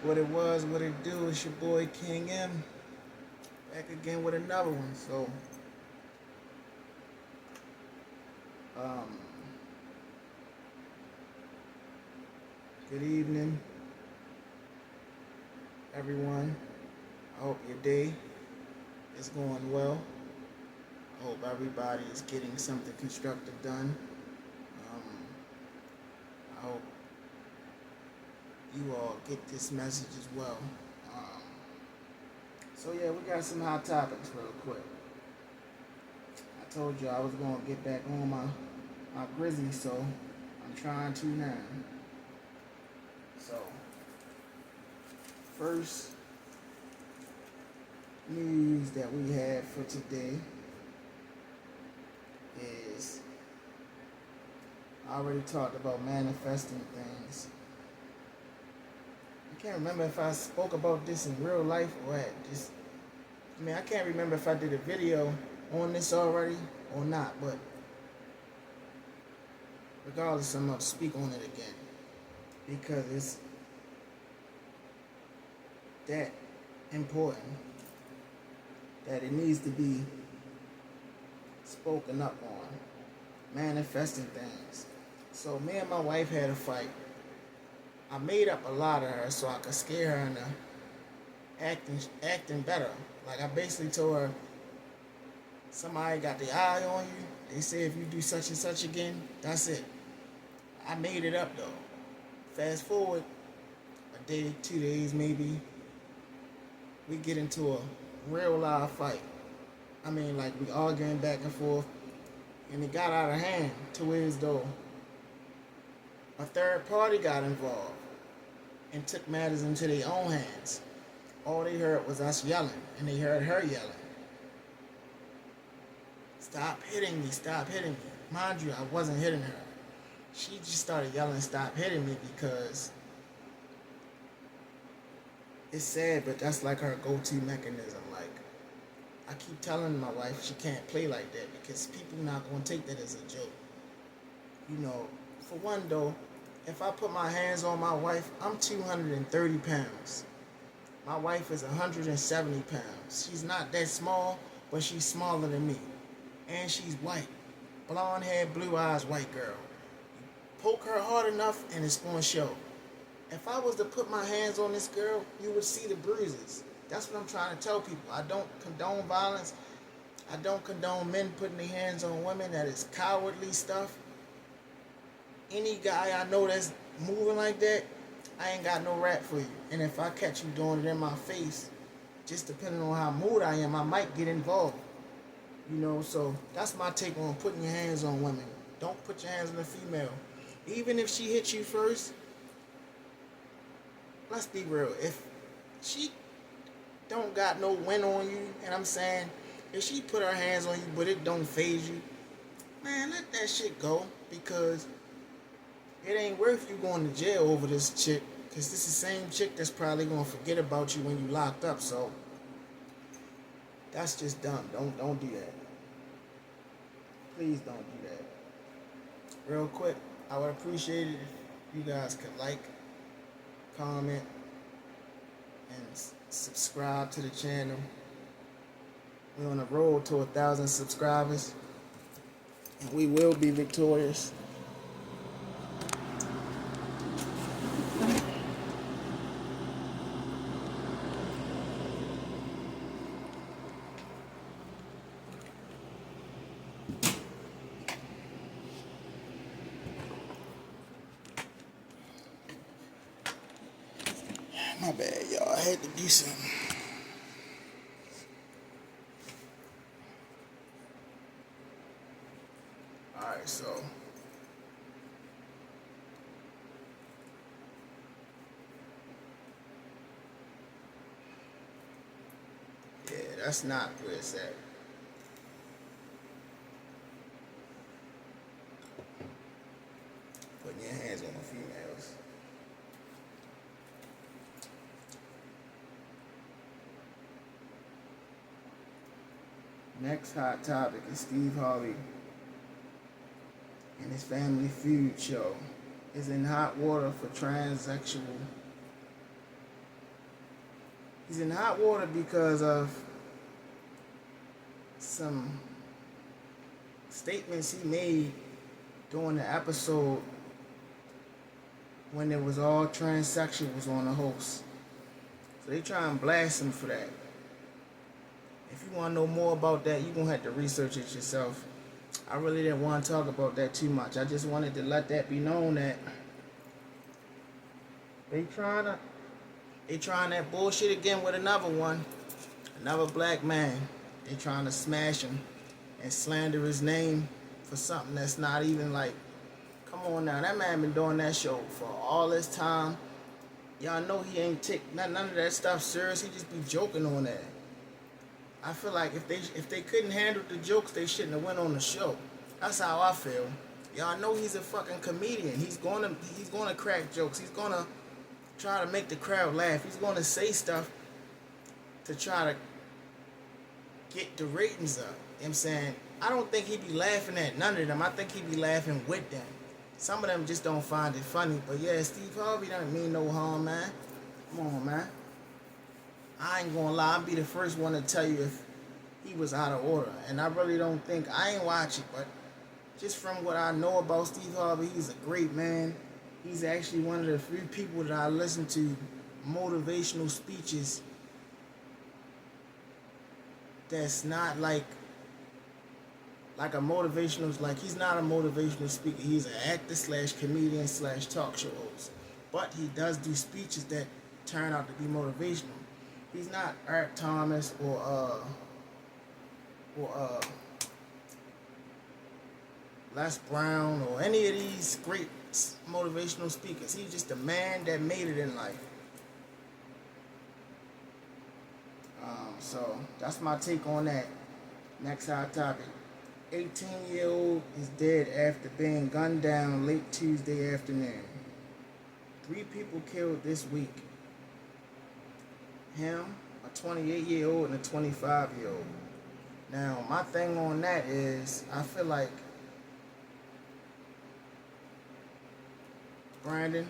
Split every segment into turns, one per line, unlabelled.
What it was, what it do, it's your boy King M. Back again with another one. So, um, good evening, everyone. I hope your day is going well. I hope everybody is getting something constructive done. I hope you all get this message as well. Um, so yeah, we got some hot topics real quick. I told you I was gonna get back on my Grizzly, so I'm trying to now. So first news that we have for today is I already talked about manifesting things. I can't remember if I spoke about this in real life or at this. I can't remember if I did a video on this already or not, but regardless, I'm gonna speak on it again because it's that important that it needs to be spoken up on. Manifesting things. So me and my wife had a fight. I made up a lot of her so I could scare her into acting better. Like I basically told her, somebody got the eye on you. They say if you do such and such again, that's it. I made it up though. Fast forward a day, 2 days maybe, we get into a real live fight. Like we arguing back and forth, and it got out of hand to where as though a third party got involved and took matters into their own hands. All they heard was us yelling, and they heard her yelling. Stop hitting me, stop hitting me. Mind you, I wasn't hitting her. She just started yelling, stop hitting me, because it's sad, but that's like her go-to mechanism. Like, I keep telling my wife she can't play like that because people not going to take that as a joke. For one though, if I put my hands on my wife, I'm 230 pounds. My wife is 170 pounds. She's not that small, but she's smaller than me. And she's white. Blonde hair, blue eyes, white girl. Poke her hard enough and it's going to show. If I was to put my hands on this girl, you would see the bruises. That's what I'm trying to tell people. I don't condone violence. I don't condone men putting their hands on women. That is cowardly stuff. Any guy I know that's moving like that, I ain't got no rap for you. And if I catch you doing it in my face, just depending on how mood I am, I might get involved. So that's my take on putting your hands on women. Don't put your hands on a female. Even if she hits you first, let's be real. If she don't got no win on you, and I'm saying, if she put her hands on you but it don't phase you, man, let that shit go, because it ain't worth you going to jail over this chick, because this is the same chick that's probably going to forget about you when you locked up. So that's just dumb. Don't do that. Please don't do that. Real quick, I would appreciate it if you guys could like, comment, and subscribe to the channel. We're on the road to 1,000 subscribers, and we will be victorious. My bad, y'all. I had to do something. Alright, so yeah, that's not where it's at. Putting your hands on the females. Next hot topic is Steve Harvey and his Family Feud show is in hot water for transsexual He's in hot water because of some statements he made during the episode when it was all transsexuals on the host. So they try and blast him for that. If you want to know more about that, you're going to have to research it yourself. I really didn't want to talk about that too much. I just wanted to let that be known that they trying that bullshit again with another one. Another black man. They trying to smash him and slander his name for something that's not even like, come on now, that man been doing that show for all this time. Y'all know he ain't take none of that stuff serious. He just be joking on that. I feel like if they couldn't handle the jokes, they shouldn't have went on the show. That's how I feel. Y'all know he's a fucking comedian. He's gonna crack jokes. He's gonna try to make the crowd laugh. He's gonna say stuff to try to get the ratings up. You know what I'm saying? I don't think he be laughing at none of them. I think he be laughing with them. Some of them just don't find it funny. But yeah, Steve Harvey don't mean no harm, man. Come on, man. I ain't gonna lie, I'll be the first one to tell you if he was out of order. And I really don't think, I ain't watch it, but just from what I know about Steve Harvey, he's a great man. He's actually one of the few people that I listen to motivational speeches that's not like a motivational, like he's not a motivational speaker. He's an actor slash comedian slash talk show host. But he does do speeches that turn out to be motivational. He's not Eric Thomas or Les Brown or any of these great motivational speakers. He's just a man that made it in life. So that's my take on that. Next hot topic. 18-year-old is dead after being gunned down late Tuesday afternoon. 3 people killed this week. Him, a 28-year-old, and a 25-year-old. Now, my thing on that is, I feel like Brandon,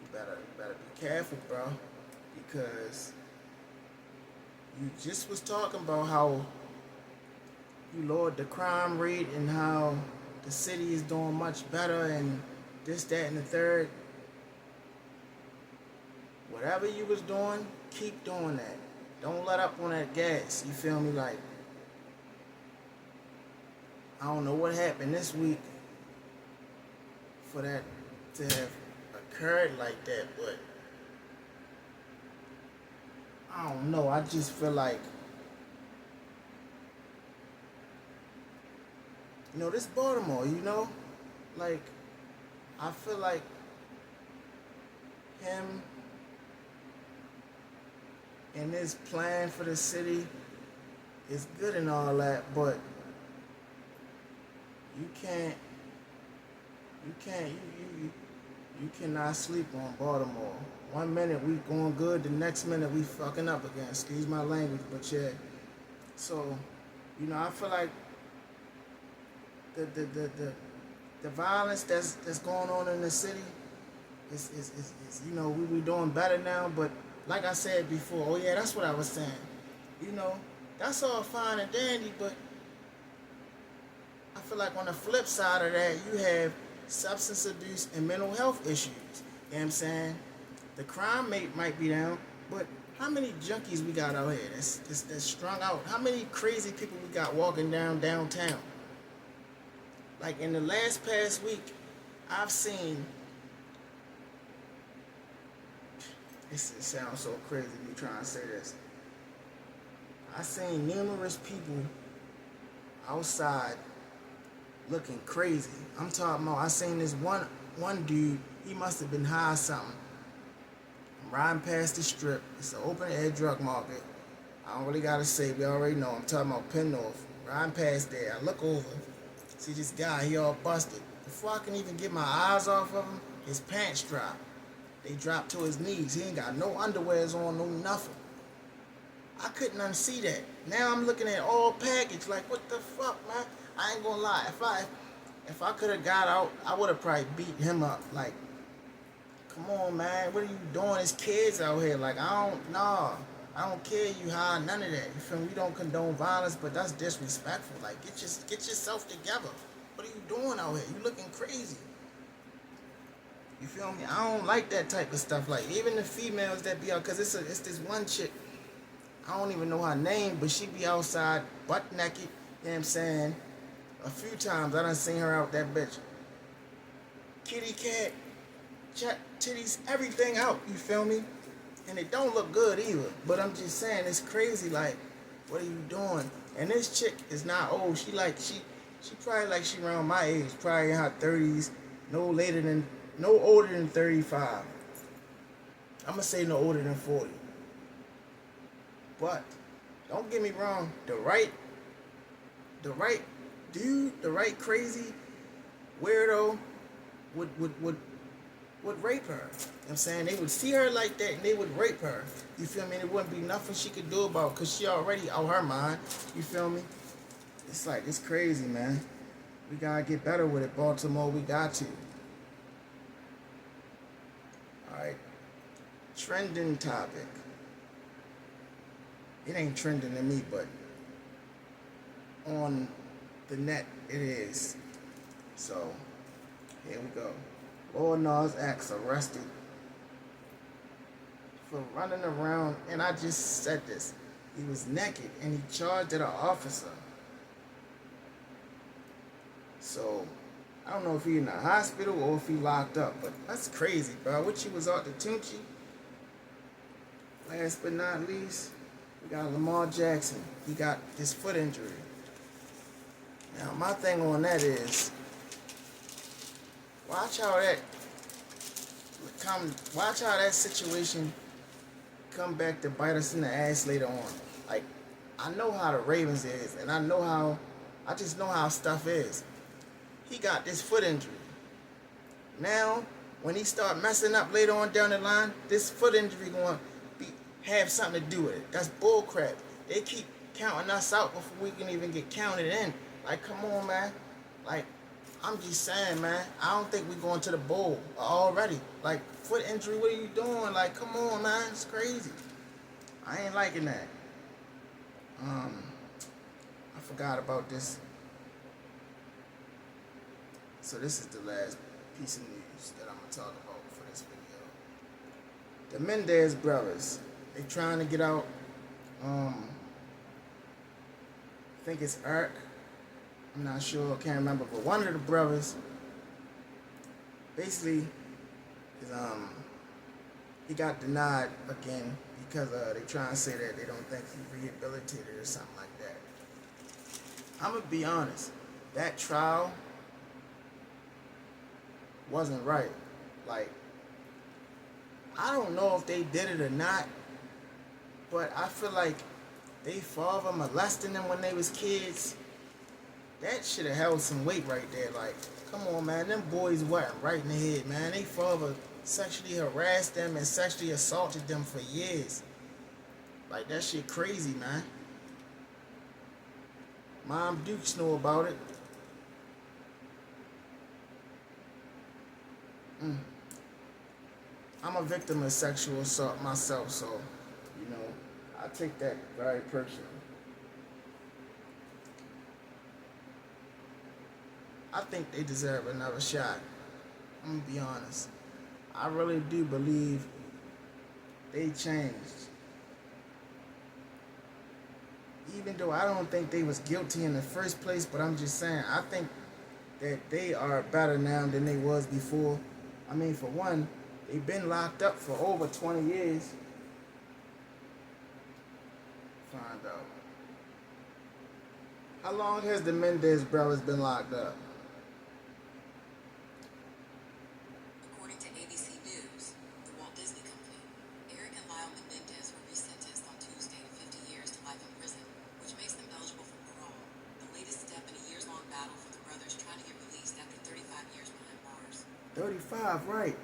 you better be careful, bro, because you just was talking about how you lowered the crime rate and how the city is doing much better and this, that, and the third. Whatever you was doing, keep doing that. Don't let up on that gas. You feel me? Like, I don't know what happened this week for that to have occurred like that, but I don't know. I just feel like, this Baltimore, like, I feel like him and his plan for the city is good and all that, but you cannot sleep on Baltimore. 1 minute we going good, the next minute we fucking up again. Excuse my language, but yeah. So, I feel like the violence that's going on in the city is we doing better now, but like I said before, oh yeah, that's what I was saying. That's all fine and dandy, but I feel like on the flip side of that, you have substance abuse and mental health issues. You know what I'm saying? The crime rate might be down, but how many junkies we got out here that's strung out? How many crazy people we got walking downtown? Like in the past week, I've seen, it sounds so crazy me trying to say this. I seen numerous people outside looking crazy. I'm talking about, I seen this one dude, he must have been high or something. I'm riding past the strip. It's an open air drug market. I don't really gotta say, we already know. I'm talking about Penn North. Riding past there, I look over, see this guy, he all busted. Before I can even get my eyes off of him, his pants dropped. They dropped to his knees. He ain't got no underwears on, no nothing. I couldn't unsee that. Now I'm looking at all package like, what the fuck, man? I ain't gonna lie. If I could have got out, I would have probably beat him up. Like, come on, man. What are you doing? There's kids out here. Like, I don't care you high, none of that. You feel me? We don't condone violence, but that's disrespectful. Like, get yourself together. What are you doing out here? You looking crazy. You feel me? I don't like that type of stuff. Like, even the females that be out, cause it's this one chick. I don't even know her name, but she be outside butt naked. You know what I'm saying? A few times I done seen her out that bitch. Kitty cat, chat, titties, everything out. You feel me? And it don't look good either. But I'm just saying, it's crazy. Like, what are you doing? And this chick is not old. She probably like she around my age, probably in her 30s, no older than 35. I'm gonna say no older than 40. But don't get me wrong, the right dude, the right crazy weirdo would rape her. You know what I'm saying? They would see her like that and they would rape her. You feel me? And it wouldn't be nothing she could do about it because she already out her mind. You feel me? It's like, it's crazy, man. We gotta get better with it, Baltimore. We got to. Alright. Trending topic. It ain't trending to me, but on the net it is. So, here we go. Lil Nas X arrested for running around, and I just said this. He was naked and he charged at an officer. So, I don't know if he in the hospital or if he locked up, but that's crazy, bro. What you was out to Tunchi? Last but not least, we got Lamar Jackson. He got his foot injury. Now, my thing on that is, watch how that situation come back to bite us in the ass later on. Like, I know how the Ravens is, and I just know how stuff is. He got this foot injury. Now, when he start messing up later on down the line, this foot injury going to have something to do with it. That's bullcrap. They keep counting us out before we can even get counted in. Like, come on, man. Like, I'm just saying, man. I don't think we're going to the bowl already. Like, foot injury, what are you doing? Like, come on, man. It's crazy. I ain't liking that. I forgot about this. So this is the last piece of news that I'm going to talk about for this video. The Mendez brothers, they trying to get out, I think it's Eric, I'm not sure, can't remember, but one of the brothers, basically, is, he got denied again because they trying to say that they don't think he rehabilitated or something like that. I'm going to be honest, that trial wasn't right. Like, I don't know if they did it or not, but I feel like they father molesting them when they was kids. That should have held some weight right there. Like, come on, man, them boys wasn't right in the head, man. They father sexually harassed them and sexually assaulted them for years. Like, that shit crazy, man. Mom Dukes know about it. I'm a victim of sexual assault myself, so, you know, I take that very personally. I think they deserve another shot. I'm gonna be honest. I really do believe they changed. Even though I don't think they was guilty in the first place, but I'm just saying, I think that they are better now than they was before. I mean, for one, they've been locked up for over 20 years. Find out. How long has the Mendez brothers been locked up?
According to ABC News, the Walt Disney Company, Eric and Lyle Menendez were resentenced on Tuesday to 50 years to life in prison, which makes them eligible for parole. The latest step in a years-long battle for the brothers trying to get released after 35 years behind bars.
35, right.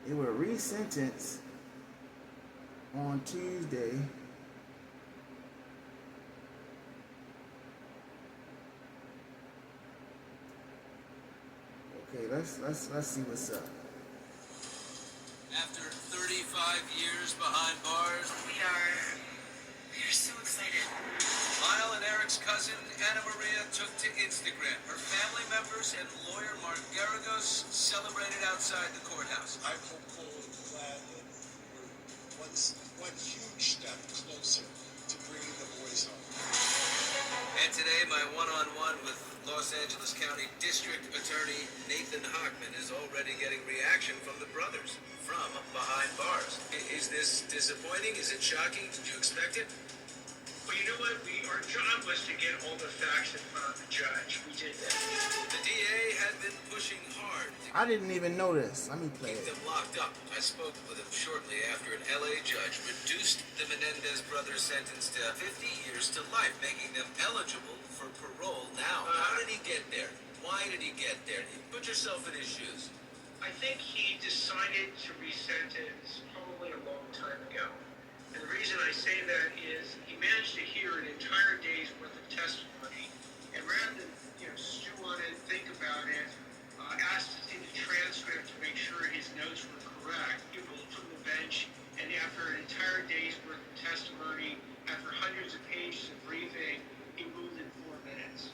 They were resentenced on Tuesday. Okay, let's see what's up.
After 35 years behind bars,
We are so excited.
Lyle and Eric's cousin, Anna Maria, took to Instagram. Her family members and lawyer Mark Garagos celebrated outside the courthouse.
I'm hopeful and glad that we're one huge step closer to bringing the boys home.
And today, my one-on-one with Los Angeles County District Attorney Nathan Hochman is already getting reaction from the brothers from behind bars. Is this disappointing? Is it shocking? Did you expect it?
Well, you know what? Our job was to get all the facts in front of the judge. We did that.
The DA had been pushing hard to
I didn't even know this. Let me play
keep
it.
them locked up. I spoke with him shortly after an LA judge reduced the Menendez brothers' sentence to 50 years to life, making them eligible for parole now. How did he get there? Why did he get there? Put yourself in his shoes.
I think he decided to resentence probably a long time ago. And the reason I say that is he managed to hear an entire day's worth of testimony, and rather than stew on it, think about it, asked to see the transcript to make sure his notes were correct. He ruled from the bench, and after an entire day's worth of testimony, after hundreds of pages of briefing, he ruled in 4 minutes.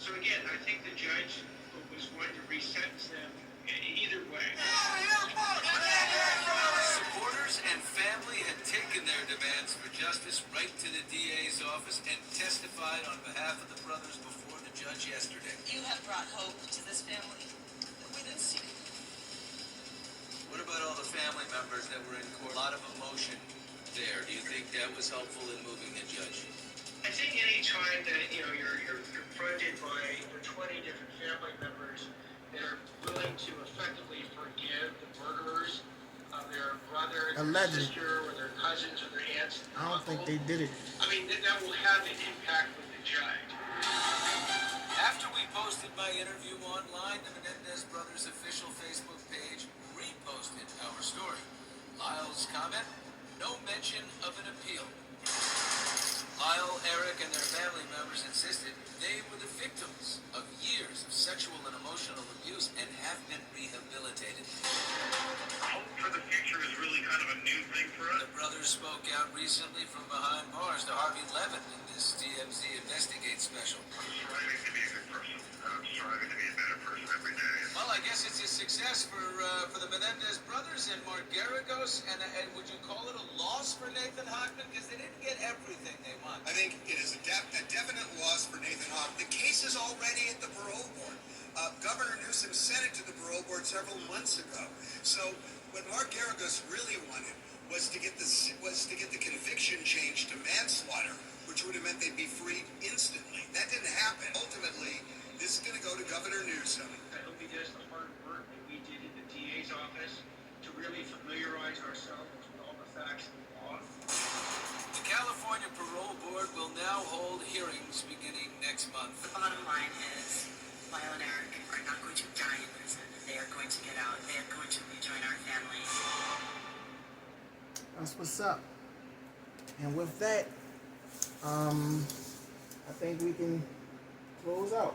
So again, I think the judge was going to resentence them either way.
Supporters and family had taken their demands for justice right to the DA's office and testified on behalf of the brothers before the judge yesterday.
You have brought hope to this family that we didn't see.
What about all the family members that were in court? A lot of emotion there. Do you think that was helpful in moving the judge?
I think any time that you're confronted by 20 different family members that are willing to effectively forgive the murderers of their brother, their
Allegedly.
sister, or their cousins, or their aunts.
I don't think they did it.
I mean, that will have an impact with the judge.
After we posted my interview online, the Menendez brothers' official Facebook page reposted our story. Lyle's comment, no mention of an appeal. Lyle, Eric, and their family members insisted they were the victims of years of sexual and emotional abuse and have been rehabilitated.
Hope for the future is really kind of a new thing for
The brothers spoke out recently from behind bars to Harvey Levin in this TMZ Investigate special.
I'm striving to be a good person. I'm striving to be a better person every day.
Well, I guess it's a success for the Menendez brothers and Mark Garagos, and would you call it a loss for Nathan Hochman? Because they didn't get everything they want.
I think it is a definite loss for Nathan Hawk. The case is already at the parole board. Governor Newsom sent it to the parole board several months ago. So what Mark Garagos really wanted was to get the conviction changed to manslaughter, which would have meant they'd be freed instantly. That didn't happen. Ultimately, this is going to go to Governor Newsom.
I hope he does the hard work that we did in the DA's office to really familiarize ourselves with all the facts of the law.
The California Parole Board will now hold hearings beginning next month.
The bottom line is Lyle and Eric are not going to die in prison. They are going to get out. They are going to rejoin our family.
That's what's up. And with that, I think we can close out.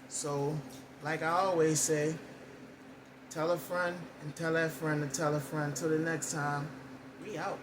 So, like I always say, tell a friend and tell that friend to tell a friend. Till the next time, we out.